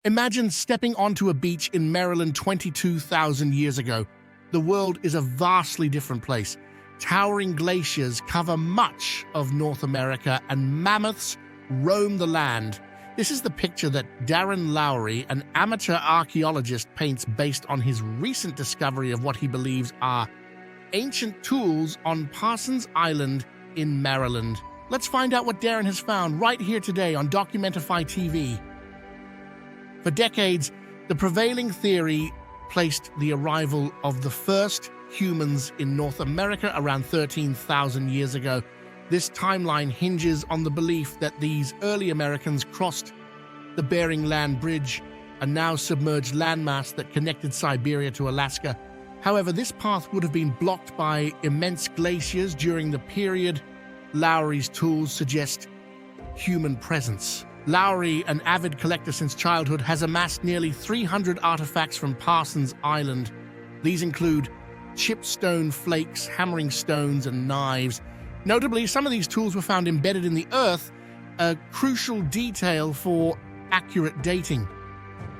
Imagine stepping onto a beach in Maryland 22,000 years ago. The world is a vastly different place. Towering glaciers cover much of North America, and mammoths roam the land. This is the picture that Darrin Lowery, an amateur archaeologist, paints based on his recent discovery of what he believes are ancient tools on Parsons Island in Maryland. Let's find out what Darrin has found right here today on Documentify TV. For decades, the prevailing theory placed the arrival of the first humans in North America around 13,000 years ago. This timeline hinges on the belief that these early Americans crossed the Bering Land Bridge, a now submerged landmass that connected Siberia to Alaska. However, this path would have been blocked by immense glaciers during the period. Lowery's tools suggest human presence. Lowery, an avid collector since childhood, has amassed nearly 300 artifacts from Parsons Island. These include chipped stone flakes, hammering stones, and knives. Notably, some of these tools were found embedded in the earth, a crucial detail for accurate dating.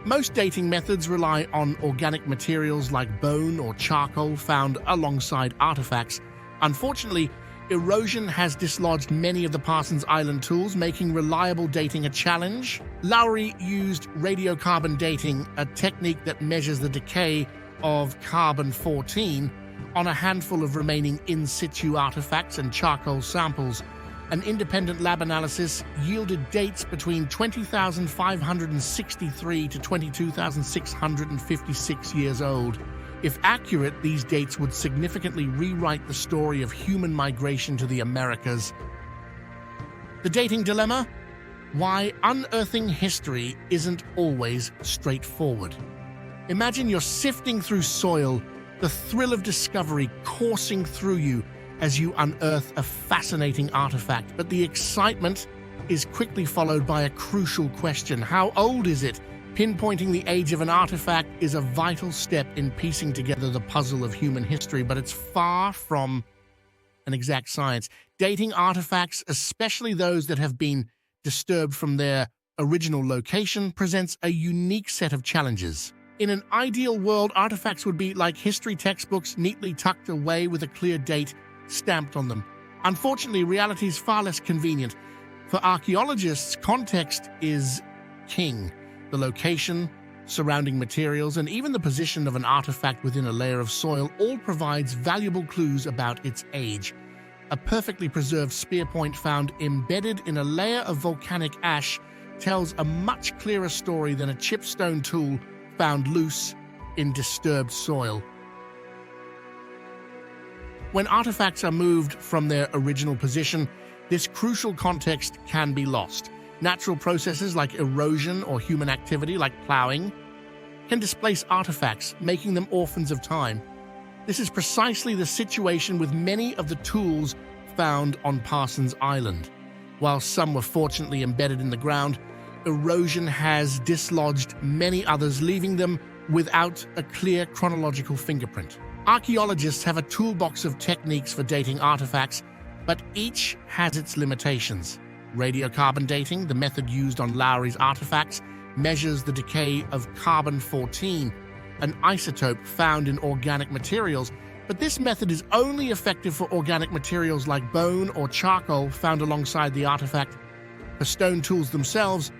Most dating methods rely on organic materials like bone or charcoal found alongside artifacts. Unfortunately, erosion has dislodged many of the Parsons Island tools, making reliable dating a challenge. Lowery used radiocarbon dating, a technique that measures the decay of carbon-14 on a handful of remaining in-situ artifacts and charcoal samples. An independent lab analysis yielded dates between 20,563 to 22,656 years old. If accurate, these dates would significantly rewrite the story of human migration to the Americas. The dating dilemma? Why unearthing history isn't always straightforward. Imagine you're sifting through soil, the thrill of discovery coursing through you as you unearth a fascinating artifact. But the excitement is quickly followed by a crucial question. How old is it? Pinpointing the age of an artifact is a vital step in piecing together the puzzle of human history, but it's far from an exact science. Dating artifacts, especially those that have been disturbed from their original location, presents a unique set of challenges. In an ideal world, artifacts would be like history textbooks, neatly tucked away with a clear date stamped on them. Unfortunately, reality is far less convenient. For archaeologists, context is king. The location, surrounding materials, and even the position of an artifact within a layer of soil all provides valuable clues about its age. A perfectly preserved spear point found embedded in a layer of volcanic ash tells a much clearer story than a chipped stone tool found loose in disturbed soil. When artifacts are moved from their original position, this crucial context can be lost. Natural processes like erosion or human activity like plowing can displace artifacts, making them orphans of time. This is precisely the situation with many of the tools found on Parsons Island. While some were fortunately embedded in the ground, erosion has dislodged many others, leaving them without a clear chronological fingerprint. Archaeologists have a toolbox of techniques for dating artifacts, but each has its limitations. Radiocarbon dating, the method used on Lowery's artifacts, measures the decay of carbon-14, an isotope found in organic materials, but this method is only effective for organic materials like bone or charcoal found alongside the artifact. For stone tools themselves,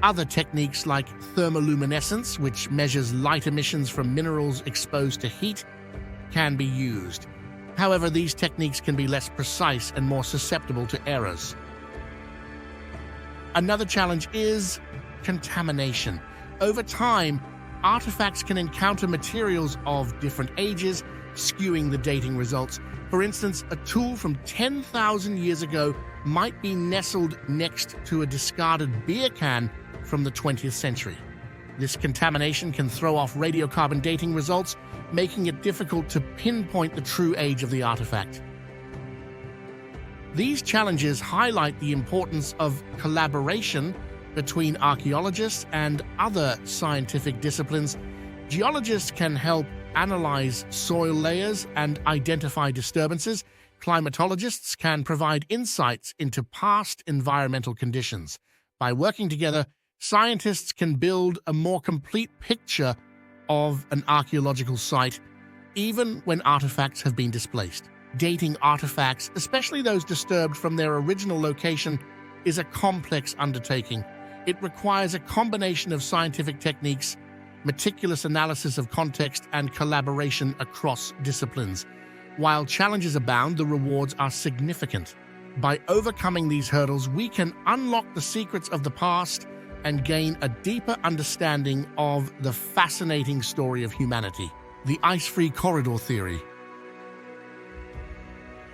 other techniques like thermoluminescence, which measures light emissions from minerals exposed to heat, can be used. However, these techniques can be less precise and more susceptible to errors. Another challenge is contamination. Over time, artifacts can encounter materials of different ages, skewing the dating results. For instance, a tool from 10,000 years ago might be nestled next to a discarded beer can from the 20th century. This contamination can throw off radiocarbon dating results, making it difficult to pinpoint the true age of the artifact. These challenges highlight the importance of collaboration between archaeologists and other scientific disciplines. Geologists can help analyze soil layers and identify disturbances. Climatologists can provide insights into past environmental conditions. By working together, scientists can build a more complete picture of an archaeological site, even when artifacts have been displaced. Dating artifacts, especially those disturbed from their original location, is a complex undertaking. It requires a combination of scientific techniques, meticulous analysis of context, and collaboration across disciplines. While challenges abound, the rewards are significant. By overcoming these hurdles, we can unlock the secrets of the past and gain a deeper understanding of the fascinating story of humanity. The ice-free corridor theory.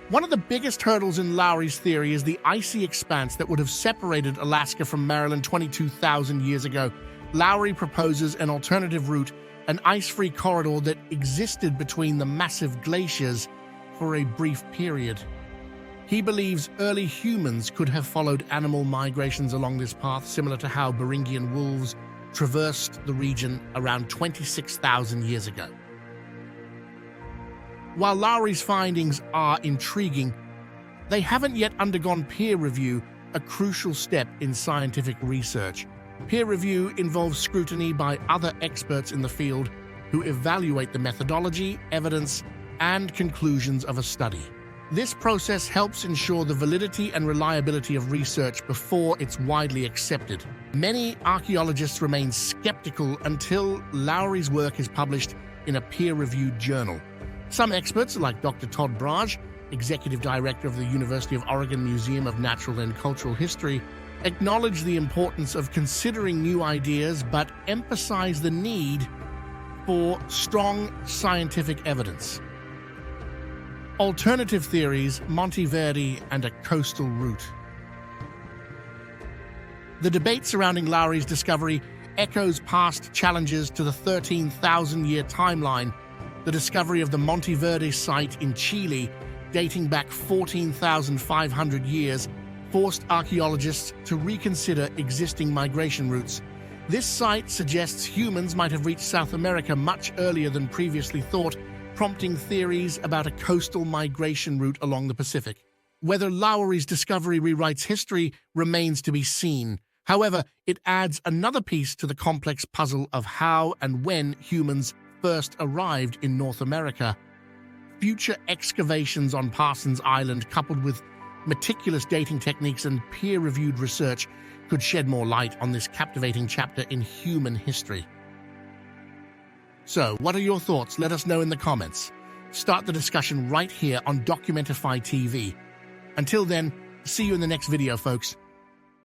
One of the biggest hurdles in Lowery's theory is the icy expanse that would have separated Alaska from Maryland 22,000 years ago. Lowery proposes an alternative route, an ice-free corridor that existed between the massive glaciers for a brief period. He believes early humans could have followed animal migrations along this path, similar to how Beringian wolves traversed the region around 26,000 years ago. While Lowery's findings are intriguing, they haven't yet undergone peer review, a crucial step in scientific research. Peer review involves scrutiny by other experts in the field who evaluate the methodology, evidence, and conclusions of a study. This process helps ensure the validity and reliability of research before it's widely accepted. Many archaeologists remain skeptical until Lowery's work is published in a peer-reviewed journal. Some experts, like Dr. Todd Brage, Executive Director of the University of Oregon Museum of Natural and Cultural History, acknowledge the importance of considering new ideas but emphasize the need for strong scientific evidence. Alternative theories, Monteverdi, and a coastal route. The debate surrounding Lowery's discovery echoes past challenges to the 13,000-year timeline. The discovery of the Monteverdi site in Chile, dating back 14,500 years, forced archaeologists to reconsider existing migration routes. This site suggests humans might have reached South America much earlier than previously thought, prompting theories about a coastal migration route along the Pacific. Whether Lowery's discovery rewrites history remains to be seen. However, it adds another piece to the complex puzzle of how and when humans first arrived in North America. Future excavations on Parsons Island, coupled with meticulous dating techniques and peer-reviewed research, could shed more light on this captivating chapter in human history. So, what are your thoughts? Let us know in the comments. Start the discussion right here on Documentify TV. Until then, see you in the next video, folks.